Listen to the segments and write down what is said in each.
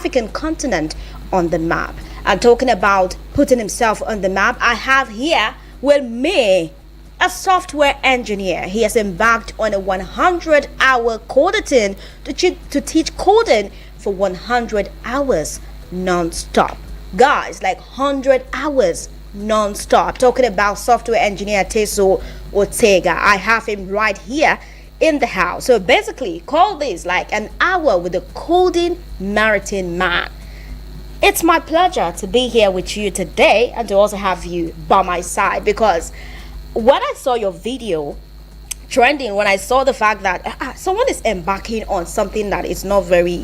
African continent on the map. And talking about putting himself on the map, I have here with me a software engineer. He has embarked on a 100-hour coding to teach coding for 100 hours non-stop. Guys, like 100 hours non-stop. Talking about software engineer Teso Ortega. I have him right here in the house. So basically, call this like an hour with a coding marathon man. It's my pleasure to be here with you today and to also have you by my side, because when I saw your video trending, when I saw the fact that someone is embarking on something that is not very,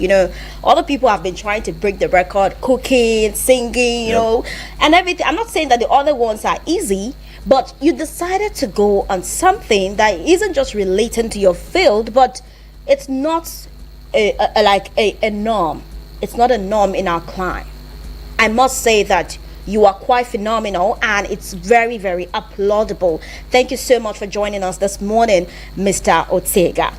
other people have been trying to break the record, cooking, singing, and everything. I'm not saying that the other ones are easy, but you decided to go on something that isn't just relating to your field, but it's not a norm. It's not a norm in our climb. I must say that you are quite phenomenal, and it's very, very applaudable. Thank you so much for joining us this morning, Mr. Ortega,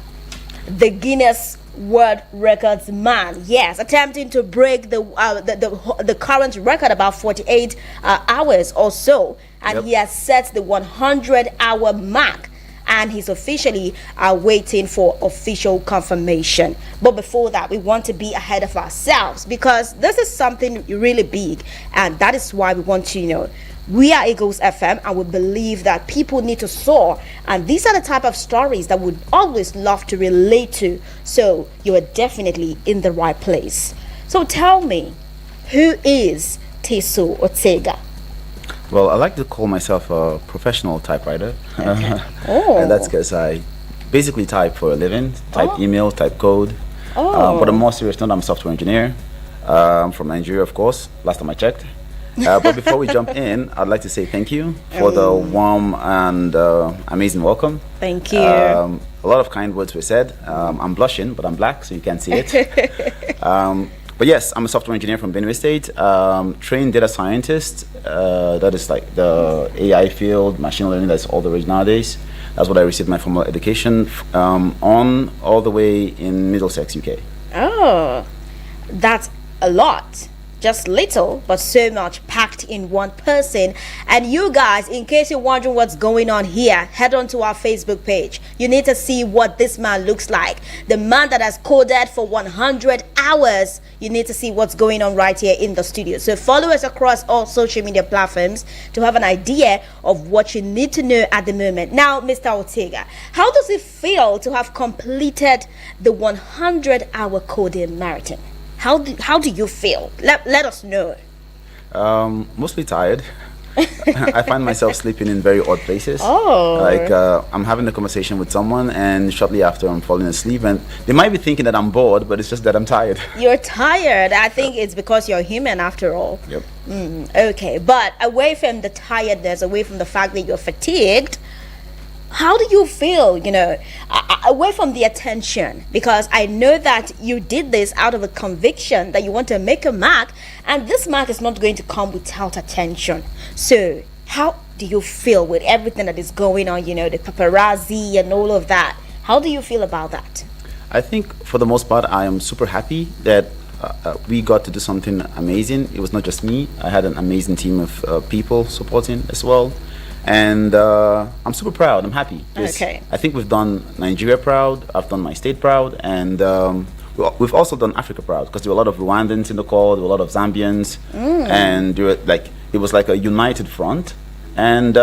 the Guinness World Records man. Yes, attempting to break the current record, about 48 hours or so, and he has set the 100-hour mark. And he's officially waiting for official confirmation. But before that, we want to be ahead of ourselves, because this is something really big. And that is why we want to, we are Eagles FM, and we believe that people need to soar. And these are the type of stories that we'd always love to relate to. So you are definitely in the right place. So tell me, who is Teso Ortega? Well, I like to call myself a professional typewriter. Okay. And that's because I basically type for a living, type email, type code. But I'm more serious note, I'm a software engineer. I'm from Nigeria, of course, last time I checked. But before we jump in, I'd like to say thank you for the warm and amazing welcome. Thank you. A lot of kind words were said. I'm blushing, but I'm black, so you can't see it. But yes, I'm a software engineer from Benue State, trained data scientist. That is like the AI field, machine learning, that's all the rage nowadays. That's what I received my formal education on, all the way in Middlesex, UK. Oh, that's a lot. Just little, but so much packed in one person. And you guys, in case you're wondering what's going on here, head on to our Facebook page. You need to see what this man looks like. The man that has coded for 100 hours. You need to see what's going on right here in the studio. So follow us across all social media platforms to have an idea of what you need to know at the moment. Now, Mr. Ortega, how does it feel to have completed the 100-hour coding marathon? How do you feel? Let us know. Mostly tired. I find myself sleeping in very odd places. Oh. Like I'm having a conversation with someone, and shortly after I'm falling asleep, and they might be thinking that I'm bored, but it's just that I'm tired. You're tired. I think it's because you're human after all. Yep. Okay, but away from the tiredness, away from the fact that you're fatigued, how do you feel, away from the attention? Because I know that you did this out of a conviction that you want to make a mark, and this mark is not going to come without attention. So how do you feel with everything that is going on, the paparazzi and all of that? How do you feel about that? I think for the most part, I am super happy that we got to do something amazing. It was not just me. I had an amazing team of people supporting as well. And I'm super proud. I'm happy. Okay. I think we've done Nigeria proud. I've done my state proud, and we've also done Africa proud, because there were a lot of Rwandans in the call. There were a lot of Zambians, and it was like a united front, and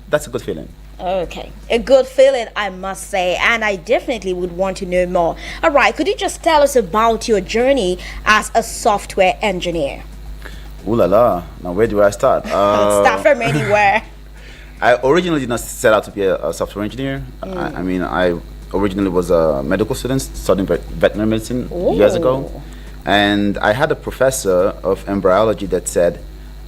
that's a good feeling. Okay, a good feeling, I must say, and I definitely would want to know more. All right, could you just tell us about your journey as a software engineer? Ooh la la! Now where do I start? Start from anywhere. I originally did not set out to be a software engineer. I originally was a medical student studying veterinary medicine years ago. And I had a professor of embryology that said,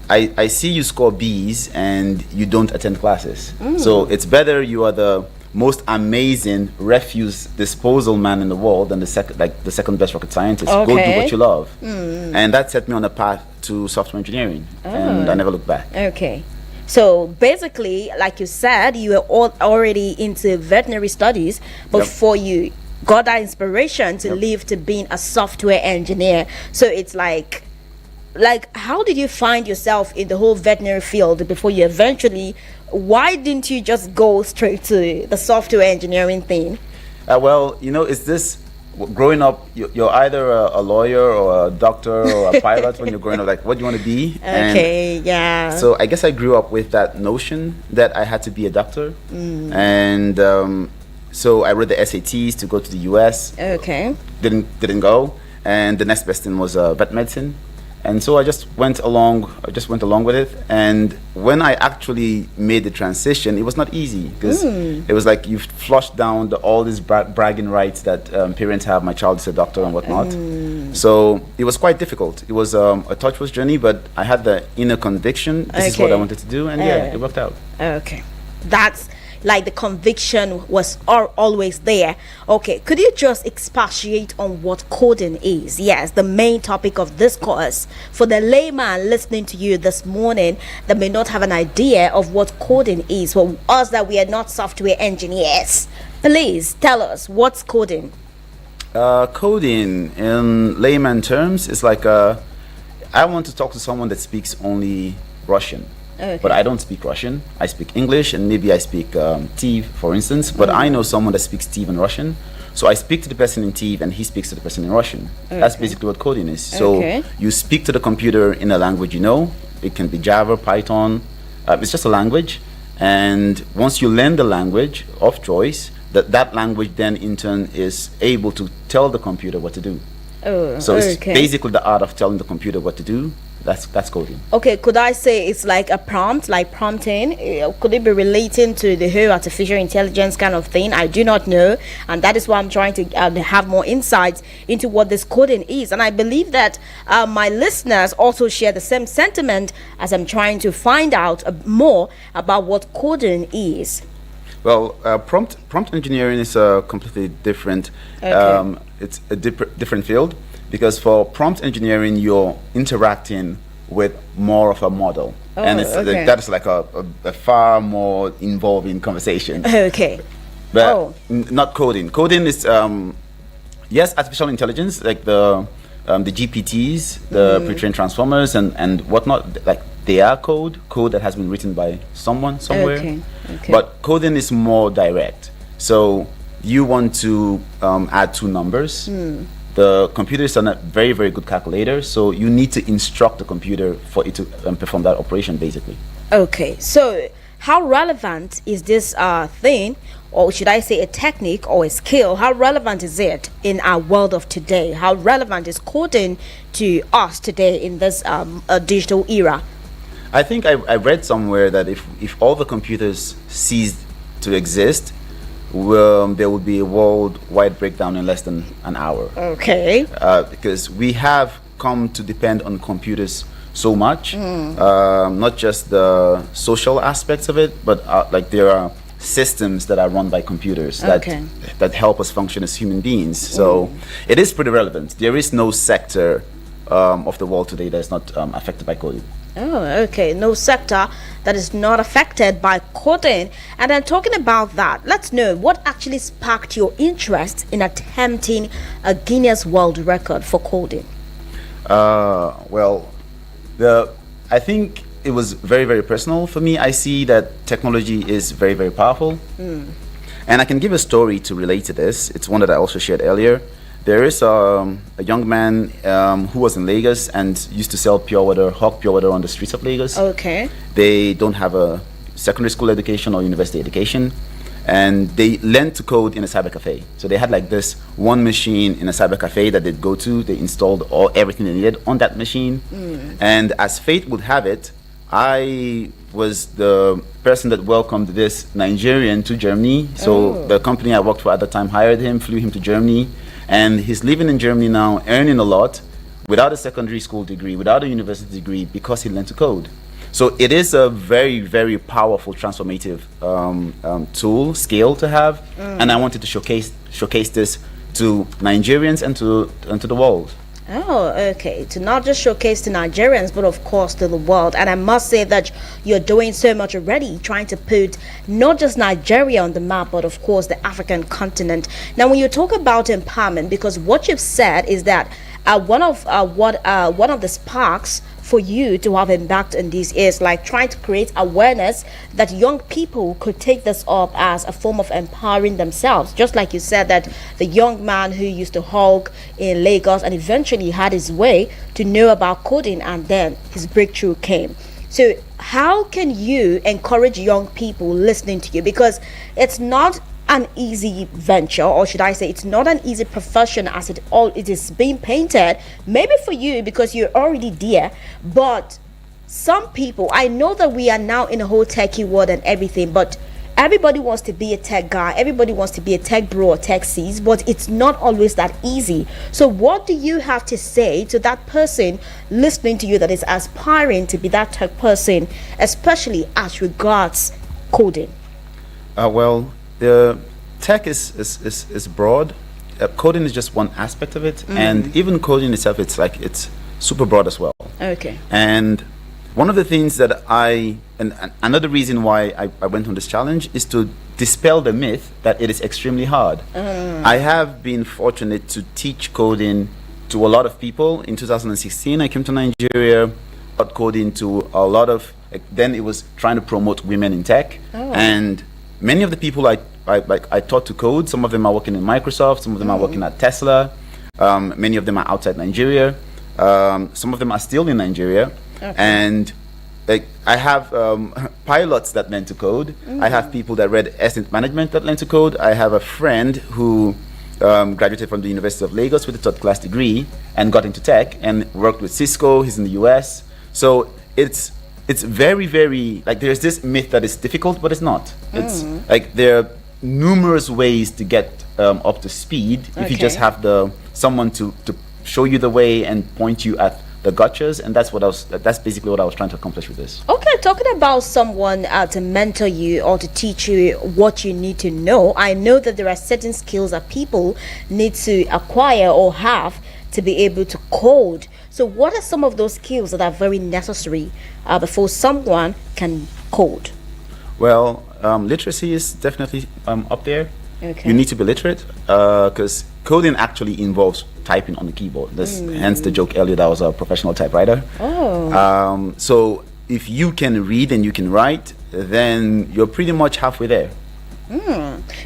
I see you score B's and you don't attend classes. So it's better you are the most amazing refuse disposal man in the world than the second best rocket scientist. Okay. Go do what you love. And that set me on a path to software engineering. And I never looked back. Okay. So basically, like you said, you were already into veterinary studies before you got that inspiration to leave to being a software engineer. So it's like how did you find yourself in the whole veterinary field before you eventually, why didn't you just go straight to the software engineering thing? Well, it's this. Growing up, you're either a lawyer or a doctor or a pilot when you're growing up. Like, what do you want to be? Okay, yeah. So I guess I grew up with that notion that I had to be a doctor, and so I wrote the SATs to go to the US. Okay. Didn't go, and the next best thing was vet medicine. And so I just went along with it. And when I actually made the transition, it was not easy, because it was like you've flushed down all these bragging rights that parents have. My child is a doctor and whatnot. So it was quite difficult. It was a tortuous journey, but I had the inner conviction. This is what I wanted to do, and it worked out. Okay. That's like the conviction was always there. Okay, could you just expatiate on what coding is? Yes, the main topic of this course. For the layman listening to you this morning that may not have an idea of what coding is, for us that we are not software engineers, please tell us, what's coding? Coding, in layman terms, is like I want to talk to someone that speaks only Russian. Okay. But I don't speak Russian. I speak English, and maybe I speak Tiv, for instance. But I know someone that speaks Tiv and Russian. So I speak to the person in Tiv, and he speaks to the person in Russian. That's basically what coding is. So you speak to the computer in a language you know. It can be Java, Python. It's just a language. And once you learn the language of choice, that language then in turn is able to tell the computer what to do. So it's basically the art of telling the computer what to do. That's coding. Okay, could I say it's like a prompt, like prompting? Could it be relating to the whole artificial intelligence kind of thing? I do not know, and that is why I'm trying to have more insights into what this coding is. And I believe that my listeners also share the same sentiment as I'm trying to find out more about what coding is. Well, prompt engineering is a completely different. It's a different field. Because for prompt engineering, you're interacting with more of a model, and that is like a far more involving conversation. Okay. But not coding. Coding is yes, artificial intelligence, like the GPTs, the pre-trained transformers, and whatnot. Like they are code that has been written by someone somewhere. Okay. But coding is more direct. So you want to add two numbers. The computer is a very, very good calculator, so you need to instruct the computer for it to perform that operation, basically. Okay, so how relevant is this thing, or should I say a technique or a skill? How relevant is it in our world of today? How relevant is coding to us today in this digital era? I think I read somewhere that if all the computers ceased to exist, there would be a worldwide breakdown in less than an hour. Okay. Because we have come to depend on computers so much, not just the social aspects of it, but like there are systems that are run by computers that help us function as human beings. So it is pretty relevant. There is no sector of the world today that is not affected by coding. Oh, okay. No sector that is not affected by coding. And then talking about that, let's know what actually sparked your interest in attempting a Guinness World Record for coding. Well, I think it was very, very personal for me. I see that technology is very, very powerful. And I can give a story to relate to this. It's one that I also shared earlier. There is a young man who was in Lagos and used to sell hawk pure water on the streets of Lagos. Okay. They don't have a secondary school education or university education, and they learned to code in a cyber cafe. So they had like this one machine in a cyber cafe that they'd go to. They installed everything they needed on that machine. And as fate would have it, I was the person that welcomed this Nigerian to Germany. So the company I worked for at the time hired him, flew him to Germany. And he's living in Germany now, earning a lot, without a secondary school degree, without a university degree, because he learned to code. So it is a very, very powerful, transformative skill to have. And I wanted to showcase this to Nigerians and to the world. Oh, okay. To not just showcase to Nigerians, but of course to the world. And I must say that you're doing so much already, trying to put not just Nigeria on the map, but of course the African continent. Now, when you talk about empowerment, because what you've said is that one of the sparks for you to have embarked on this is like trying to create awareness that young people could take this up as a form of empowering themselves. Just like you said, that the young man who used to hawk in Lagos and eventually had his way to know about coding, and then his breakthrough came. So, how can you encourage young people listening to you? Because it's not an easy venture, or should I say it's not an easy profession as it is being painted, maybe for you because you're already there, but some people, I know that we are now in a whole techie world and everything, but everybody wants to be a tech guy, everybody wants to be a tech bro or tech sis, but it's not always that easy. So what do you have to say to that person listening to you that is aspiring to be that tech person, especially as regards coding? Well, the tech is broad. Coding is just one aspect of it, and even coding itself, it's super broad as well. Okay. And one of the things that and another reason why I went on this challenge is to dispel the myth that it is extremely hard. I have been fortunate to teach coding to a lot of people. In 2016, I came to Nigeria, taught coding to a lot of. Then it was trying to promote women in tech, and many of the people I taught to code, some of them are working in Microsoft, some of them are working at Tesla, many of them are outside Nigeria, some of them are still in Nigeria, and I have pilots that learn to code. I have people that read estate management that learn to code. I have a friend who graduated from the University of Lagos with a third class degree and got into tech and worked with Cisco. He's in the US. So it's very, very, like, there's this myth that it's difficult, but it's not. It's like there are numerous ways to get up to speed if you just have someone to show you the way and point you at the gotchas, and that's basically what I was trying to accomplish with this. Okay, talking about someone to mentor you or to teach you what you need to know, I know that there are certain skills that people need to acquire or have to be able to code. So what are some of those skills that are very necessary before someone can code? Well, literacy is definitely up there. Okay. You need to be literate because coding actually involves typing on the keyboard. Hence the joke earlier that I was a professional typewriter. So if you can read and you can write, then you're pretty much halfway there.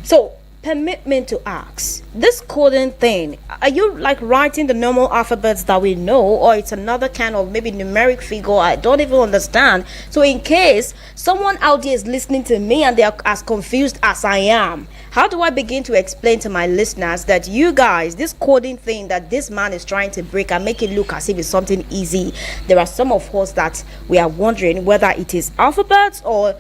So permit me to ask, this coding thing, are you like writing the normal alphabets that we know, or it's another kind of maybe numeric figure? I don't even understand. So in case someone out there is listening to me and they are as confused as I am, how do I begin to explain to my listeners that you guys, this coding thing that this man is trying to break and make it look as if it's something easy, there are some of us that we are wondering whether it is alphabets or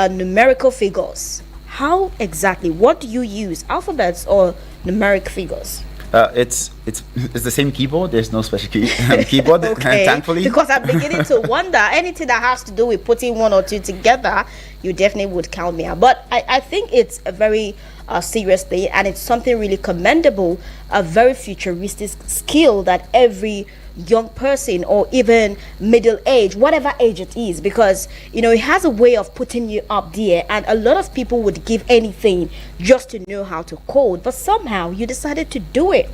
numerical figures. How exactly? What do you use? Alphabets or numeric figures? It's the same keyboard. There's no special keyboard, thankfully. Because I'm beginning to wonder, anything that has to do with putting one or two together, you definitely would count me out. But I think it's a very serious thing, and it's something really commendable, a very futuristic skill that every young person or even middle age, whatever age it is, because it has a way of putting you up there, and a lot of people would give anything just to know how to code, but somehow you decided to do it.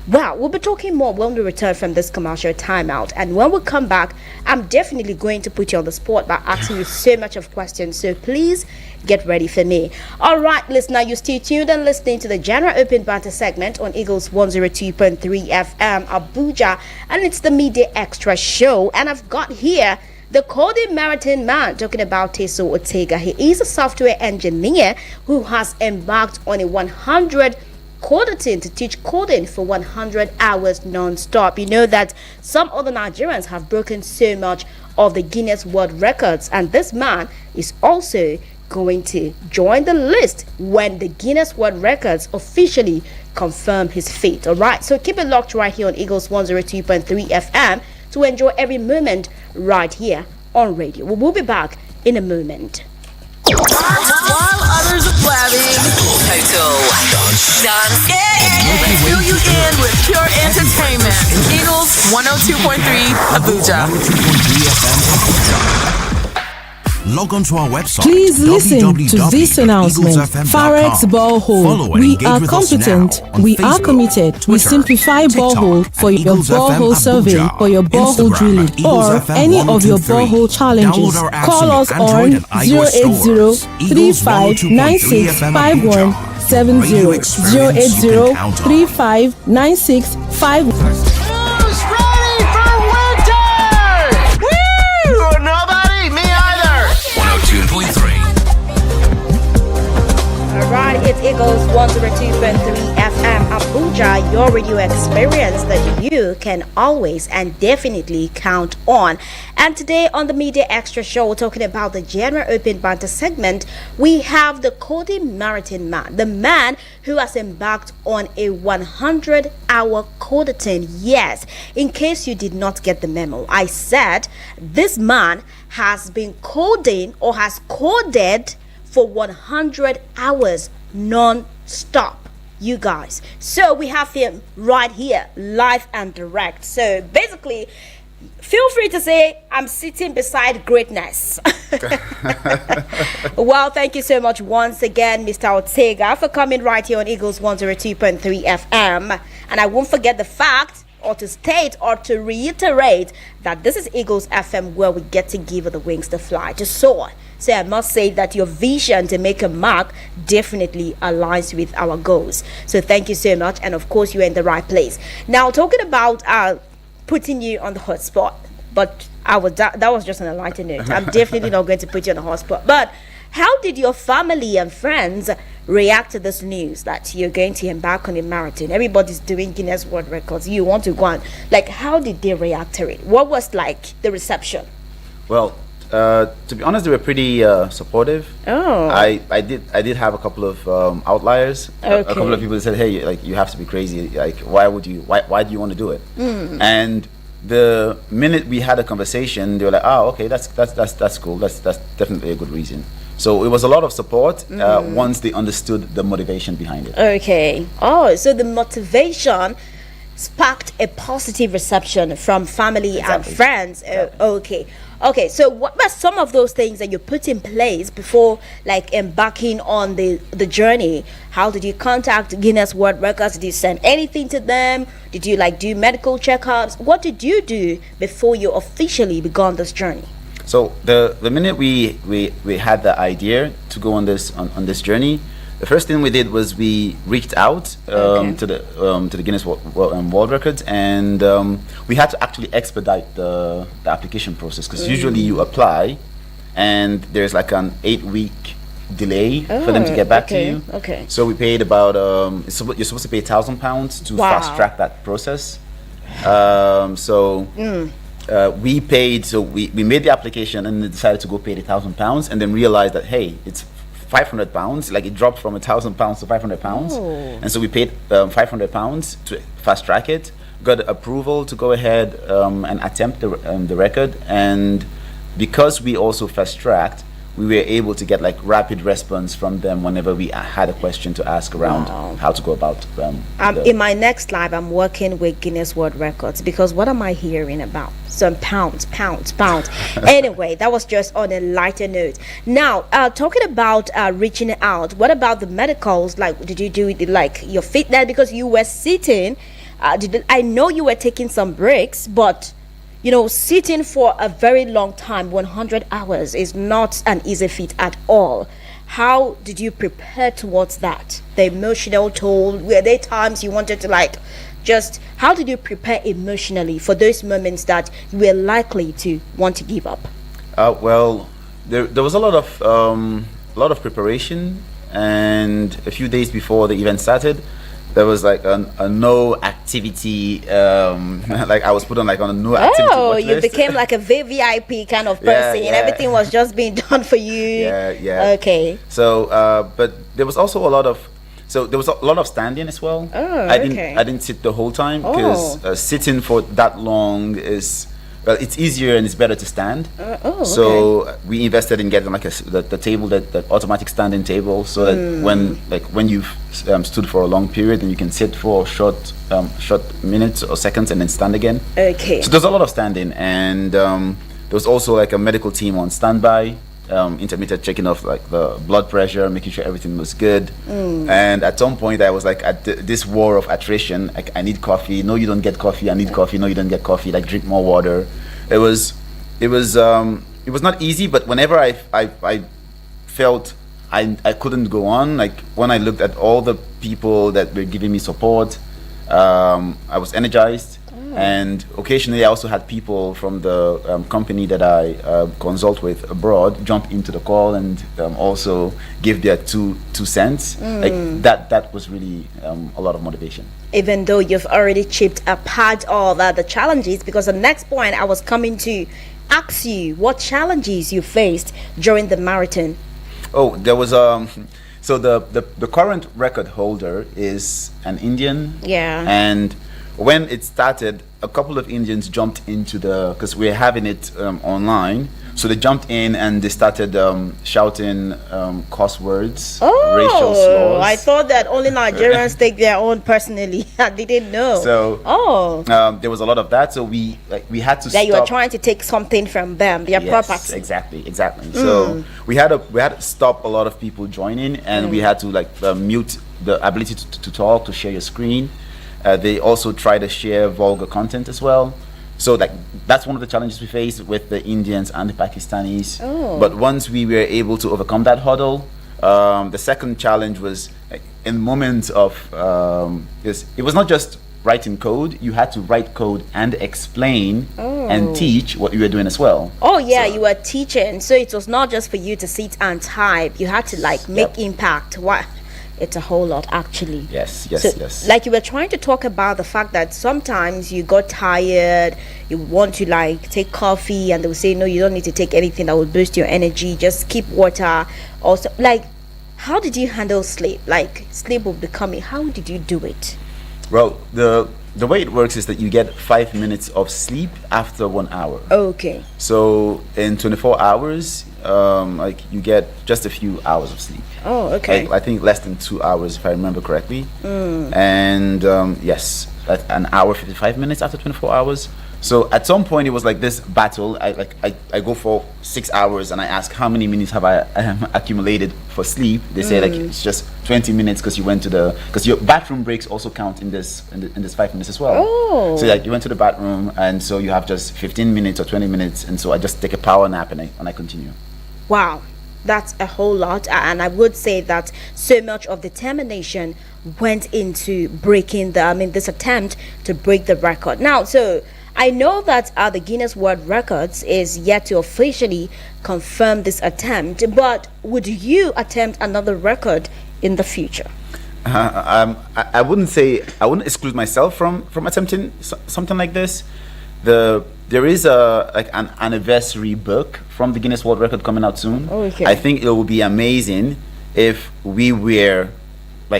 Wow, we'll be talking more when we return from this commercial timeout, and when we come back, I'm definitely going to put you on the spot by asking you so much of questions, so please get ready for me. All right, listener, you stay tuned and listening to the General Open Banter segment on Eagles 102.3 FM Abuja, and it's the Midday Extra show, and I've got here the coding marathon man, talking about Teso Ortega. He is a software engineer who has embarked on a 100 coding to teach coding for 100 hours non-stop. You know that some other Nigerians have broken so much of the Guinness World Records, and this man is also going to join the list when the Guinness World Records officially confirm his fate. All right, so keep it locked right here on Eagles 102.3 FM to enjoy every moment right here on radio. We'll be back in a moment. While others are blabbing, total. Dance. Let's fill you in with pure entertainment. Eagles 102.3 Abuja. 102.3 FM Abuja. Log on to our website. Please listen to this announcement. Farex Borehole. We are competent. We are committed. We simplify borehole for your borehole survey, for your borehole drilling, or any of your borehole challenges. Call us on 080 3596 5170 080 3596 5170. Alright, it's Eagles 102.3 FM Abuja, your radio experience that you can always and definitely count on. And today on the Media Extra Show, we're talking about the General Open Banter segment. We have the Cody Marathon man, the man who has embarked on a 100-hour codathon. Yes, in case you did not get the memo, I said this man has been coding or has coded for 100 hours non-stop, you guys. So we have him right here, live and direct. So basically, feel free to say, I'm sitting beside greatness. Well, thank you so much once again, Mr. Ortega, for coming right here on Eagles 102.3 FM. And I won't forget the fact, or to state, or to reiterate, that this is Eagles FM, where we get to give the wings to fly, to soar. So I must say that your vision to make a mark definitely aligns with our goals. So thank you so much. And of course, you're in the right place. Now, talking about putting you on the hot spot, but that was just on a lighter note. I'm definitely not going to put you on the hot spot. But how did your family and friends react to this news that you're going to embark on a marathon? Everybody's doing Guinness World Records. You want to go on. Like, how did they react to it? What was like the reception? Well, to be honest, they were pretty supportive. Oh, I did have a couple of outliers. Okay. A couple of people that said, "Hey, like you have to be crazy. Like, why do you want to do it?" And the minute we had a conversation, they were like, "Oh, okay, that's cool. That's definitely a good reason." So it was a lot of support once they understood the motivation behind it. Okay. Oh, so the motivation sparked a positive reception from family and friends. Okay, so what were some of those things that you put in place before like embarking on the journey? How did you contact Guinness World Records? Did you send anything to them? Did you like do medical checkups? What did you do before you officially began this journey? So the minute we had the idea to go on this journey, the first thing we did was we reached out to the Guinness World Records, and we had to actually expedite the application process, because usually you apply and there's like an 8-week delay for them to get back to you. Okay. So we paid about you're supposed to pay £1,000 to fast track that process. We paid, so we made the application and decided to go pay the £1,000, and then realized that, hey, it's £500, like it dropped from £1,000 to £500. And so we paid £500 to fast track it, got approval to go ahead and attempt the record. And because we also fast tracked, we were able to get like rapid response from them whenever we had a question to ask around how to go about in my next live, I'm working with Guinness World Records, because what am I hearing about? Some pounds. Anyway, that was just on a lighter note. Now, talking about reaching out, what about the medicals? Like, did you do like your fitness? Because you were sitting, I know you were taking some breaks, but you know, sitting for a very long time, 100 hours, is not an easy feat at all. How did you prepare towards that? The emotional toll, were there times you wanted to how did you prepare emotionally for those moments that you were likely to want to give up? Well, there was a lot of preparation, and a few days before the event started, there was like a no activity, like I was put on like on a no activity watch you list. became like a VIP kind of person. Yeah. Everything was just being done for you. Yeah. Okay. So, but there was also a lot of standing as well. Oh, I didn't sit the whole time, because sitting for that long is well, it's easier and it's better to stand. Okay. So we invested in getting like the table, that automatic standing table, so that when you've stood for a long period, then you can sit for short minutes or seconds and then stand again. Okay. So there's a lot of standing, and there was also like a medical team on standby, intermittent checking of like the blood pressure, making sure everything was good. And at some point I was like at this war of attrition. Like, I need coffee. No, you don't get coffee. I need coffee. No, you don't get coffee. Like, drink more water. It was not easy, but whenever I felt I couldn't go on, like when I looked at all the people that were giving me support, I was energized. And occasionally I also had people from the company that I consult with abroad jump into the call and also give their two cents. Like that was really a lot of motivation. Even though you've already chipped a part of the challenges, because the next point I was coming to ask you what challenges you faced during the marathon. Oh, there was so the current record holder is an Indian. Yeah. And when it started, a couple of Indians jumped into because we're having it online. So they jumped in and they started shouting curse words, racial slurs. I thought that only Nigerians take their own personally. I didn't know. So there was a lot of that. So we had to that stop. you were trying to take something from them, their property. Exactly. So we had to stop a lot of people joining, and we had to mute the ability to talk, to share your screen. They also try to share vulgar content as well. So that's one of the challenges we face with the Indians and the Pakistanis. But once we were able to overcome that hurdle, the second challenge was in moments of it was not just writing code. You had to write code and explain and teach what you were doing as well. You were teaching, so it was not just for you to sit and type. You had to make impact. What? It's a whole lot, actually. Yes. Like, you were trying to talk about the fact that sometimes you got tired, you want to take coffee, and they will say, no, you don't need to take anything that will boost your energy, just keep water. Also, how did you handle sleep? Sleep will become how did you do it? Well, the way it works is that you get 5 minutes of sleep after 1 hour. Okay. So in 24 hours, you get just a few hours of sleep. Oh, okay. I think less than 2 hours, if I remember correctly. And yes, an hour 55 minutes after 24 hours. So at some point it was like this battle. I go for 6 hours and I ask how many minutes have I accumulated for sleep. They say it's just 20 minutes because you went to because your bathroom breaks also count in this 5 minutes as well. Oh. So you went to the bathroom, and so you have just 15 minutes or 20 minutes, and so I just take a power nap and I continue. Wow, that's a whole lot. And I would say that so much of determination went into breaking this attempt to break the record. Now, so I know that the Guinness World Records is yet to officially confirm this attempt, but would you attempt another record in the future? I wouldn't exclude myself from attempting something like this. There is an anniversary book from the Guinness World Record coming out soon. Oh, okay. I think it would be amazing if we were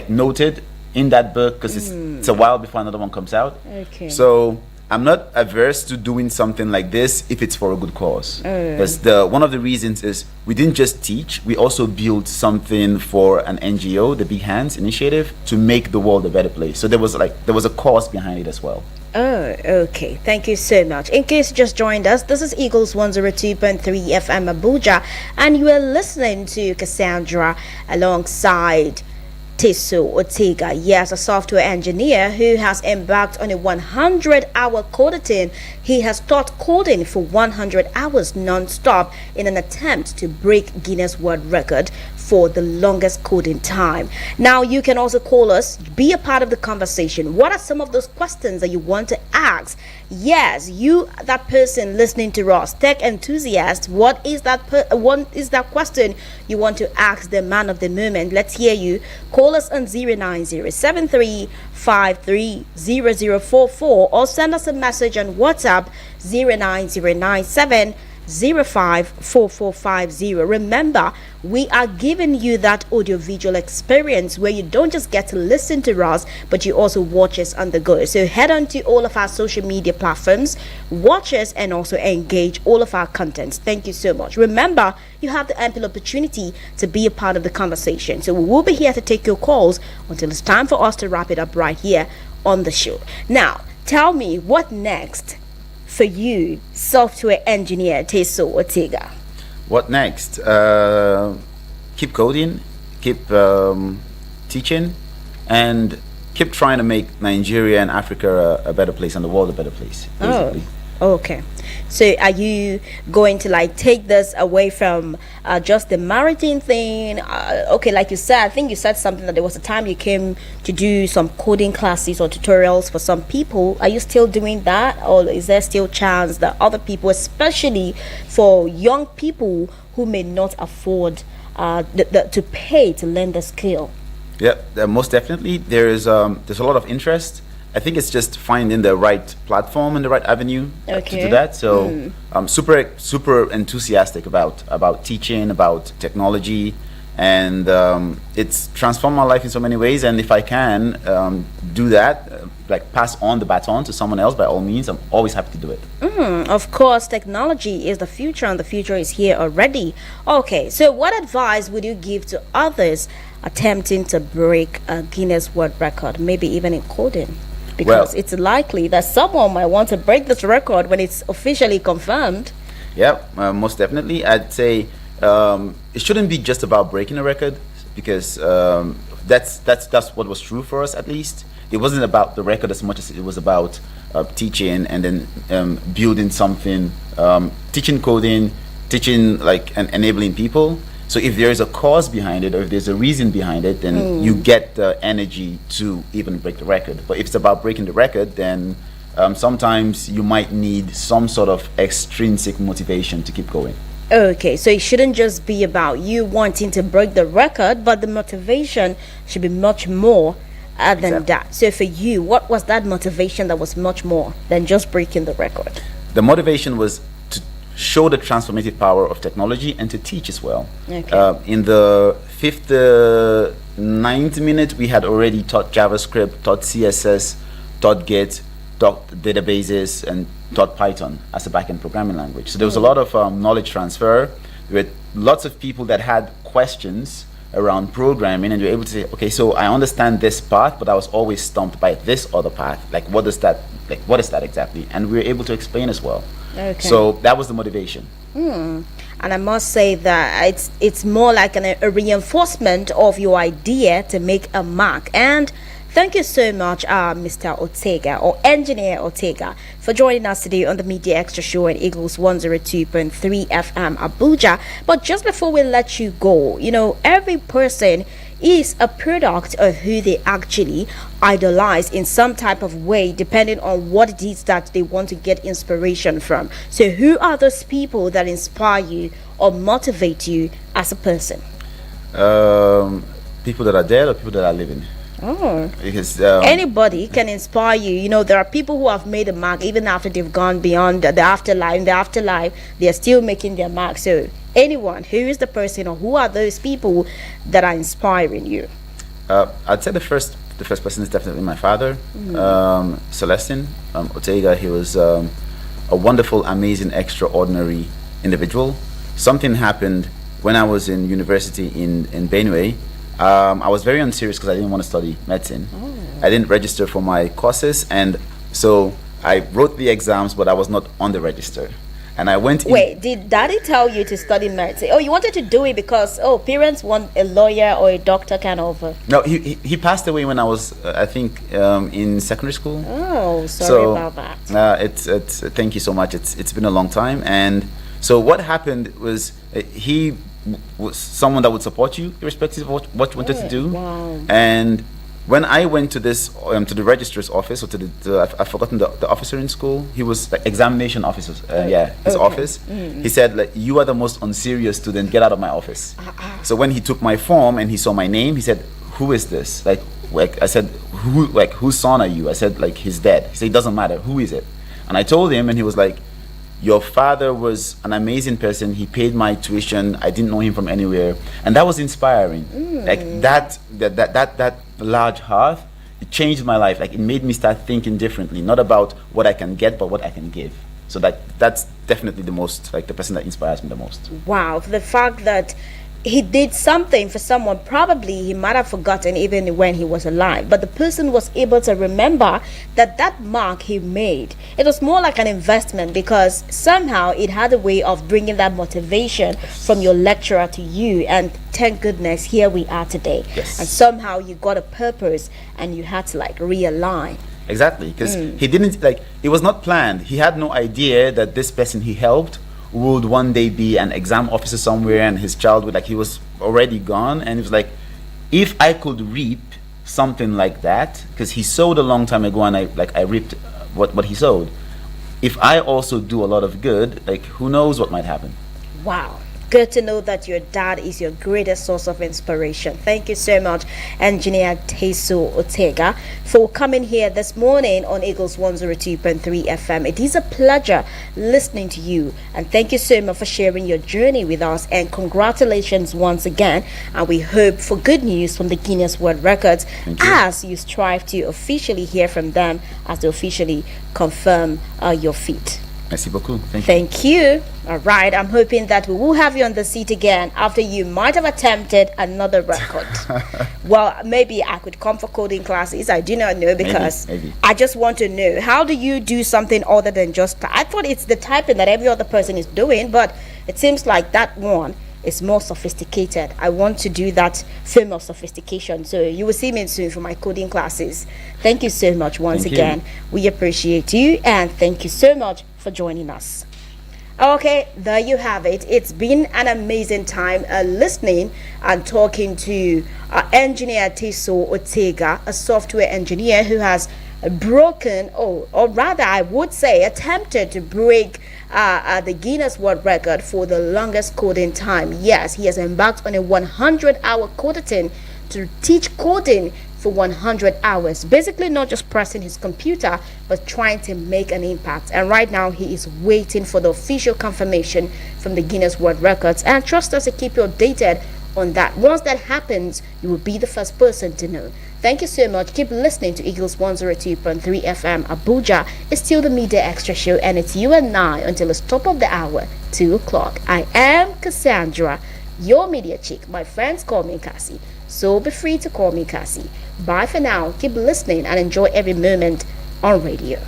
noted in that book, because it's a while before another one comes out. Okay. So I'm not averse to doing something like this if it's for a good cause. Because one of the reasons is we didn't just teach, we also built something for an NGO, the Big Hands Initiative, to make the world a better place. So there was a cause behind it as well. Oh, okay. Thank you so much. In case you just joined us, this is Eagles 102.3 FM Abuja, and you are listening to Cassandra alongside Teso Ortega, yes, a software engineer who has embarked on a 100-hour codathon. He has taught coding for 100 hours non-stop in an attempt to break Guinness World Record for the longest coding time. Now, you can also call us, be a part of the conversation. What are some of those questions that you want to ask? Yes, you, that person listening to us, tech enthusiast, what is that question you want to ask the man of the moment? Let's hear you. Call us on 09073530044 or send us a message on WhatsApp 09097 054450. Remember, we are giving you that audiovisual experience where you don't just get to listen to us, but you also watch us on the go. So head on to all of our social media platforms, watch us, and also engage all of our contents. Thank you so much. Remember, you have the ample opportunity to be a part of the conversation. So we will be here to take your calls until it's time for us to wrap it up right here on the show. Now, tell me, what next for you, software engineer Teso Ortega? What next? Keep coding, keep teaching, and keep trying to make Nigeria and Africa a better place and the world a better place, basically. Okay. So are you going to like take this away from just the maritime thing? Okay, like you said, I think you said something that there was a time you came to do some coding classes or tutorials for some people. Are you still doing that, or is there still chance that other people, especially for young people who may not afford to pay to learn the skill? Yeah, most definitely. There's a lot of interest. I think it's just finding the right platform and the right avenue to do that. So I'm super enthusiastic about teaching, about technology, and it's transformed my life in so many ways. And if I can do that, like pass on the baton to someone else, by all means, I'm always happy to do it. Of course, technology is the future, and the future is here already. Okay, so what advice would you give to others attempting to break a Guinness World Record, maybe even in coding? Because it's likely that someone might want to break this record when it's officially confirmed. Yeah, most definitely. I'd say it shouldn't be just about breaking a record, because that's what was true for us, at least. It wasn't about the record as much as it was about teaching and then building something, teaching coding, teaching and enabling people. So if there is a cause behind it, or if there's a reason behind it, then you get the energy to even break the record. But if it's about breaking the record, then sometimes you might need some sort of extrinsic motivation to keep going. Okay, so it shouldn't just be about you wanting to break the record, but the motivation should be much more than that. So for you, what was that motivation that was much more than just breaking the record? The motivation was to show the transformative power of technology and to teach as well. Okay. In the fifth, ninth minute, we had already taught JavaScript, taught CSS, taught Git, taught databases, and taught Python as a backend programming language. So there was a lot of knowledge transfer with lots of people that had questions around programming, and you're able to say, okay, so I understand this path, but I was always stumped by this other path. What is that exactly? And we were able to explain as well. Okay. So that was the motivation. And I must say that it's more like a reinforcement of your idea to make a mark. And thank you so much, Mr. Ortega, or Engineer Ortega, for joining us today on the Media Extra Show on Eagles 102.3 FM Abuja. But just before we let you go, every person is a product of who they actually idolize in some type of way, depending on what it is that they want to get inspiration from. So who are those people that inspire you or motivate you as a person? People that are dead or people that are living? Because anybody can inspire you. There are people who have made a mark even after they've gone beyond the afterlife. In the afterlife, they are still making their mark. So anyone, who is the person, or who are those people that are inspiring you? I'd say the first person is definitely my father, Celestin Ortega. He was a wonderful, amazing, extraordinary individual. Something happened when I was in university in Benue. I was very unserious because I didn't want to study medicine. I didn't register for my courses, and so I wrote the exams, but I was not on the register. And I went Wait, did daddy tell you to study medicine? Oh, you wanted to do it because parents want a lawyer or a doctor kind of? No, he passed away when I was I think in secondary school. Oh, sorry about that. It's thank you so much. It's been a long time. And so what happened was he was someone that would support you irrespective of what you wanted to do. Wow. And when I went to this to the registrar's office, or to I've forgotten the officer in school. He was like examination officer. His office. He said, you are the most unserious student. Get out of my office. So when he took my form and he saw my name, he said, "Who is this?" Like I said, whose son are you? I said, his dad. He said, "It doesn't matter. Who is it?" And I told him, and he was like, your father was an amazing person. He paid my tuition. I didn't know him from anywhere, and that was inspiring. Like that large heart, it changed my life. Like, it made me start thinking differently, not about what I can get, but what I can give. So that's definitely the person that inspires me the most. Wow, the fact that he did something for someone probably he might have forgotten even when he was alive, but the person was able to remember that mark he made, it was more like an investment, because somehow it had a way of bringing that motivation from your lecturer to you, and thank goodness here we are today. Yes. And somehow you got a purpose and you had to realign. Exactly, because he didn't, it was not planned. He had no idea that this person he helped would one day be an exam officer somewhere, and his child would, he was already gone. And he was like, if I could reap something like that, because he sowed a long time ago, and I reaped what he sowed. If I also do a lot of good, who knows what might happen. Wow. Good to know that your dad is your greatest source of inspiration. Thank you so much, Engineer Teso Otega, for coming here this morning on Eagles 102.3 FM. It is a pleasure listening to you, and thank you so much for sharing your journey with us, and congratulations once again, and we hope for good news from the Guinness World Records as you strive to officially hear from them, as they officially confirm your feat. Merci beaucoup. Thank you. All right. I'm hoping that we will have you on the seat again after you might have attempted another record. Well, maybe I could come for coding classes. I do not know, because maybe. I just want to know, how do you do something other than just, I thought it's the typing that every other person is doing, but it seems like that one is more sophisticated. I want to do that film of sophistication. So you will see me soon for my coding classes. Thank you so much once again. We appreciate you, and thank you so much for joining us. Okay, there you have it. It's been an amazing time listening and talking to Engineer Teso Otega, a software engineer who has broken, or rather I would say attempted to break the Guinness World Record for the longest coding time. Yes, he has embarked on a 100-hour codathon to teach coding for 100 hours. Basically not just pressing his computer, but trying to make an impact. And right now he is waiting for the official confirmation from the Guinness World Records. And trust us to keep you updated on that. Once that happens, you will be the first person to know. Thank you so much. Keep listening to Eagles 102.3 FM Abuja. It's still the Media Extra Show, and it's you and I until the top of the hour, 2 o'clock. I am Cassandra, your media chick. My friends call me Cassie, so be free to call me Cassie. Bye for now. Keep listening and enjoy every moment on radio.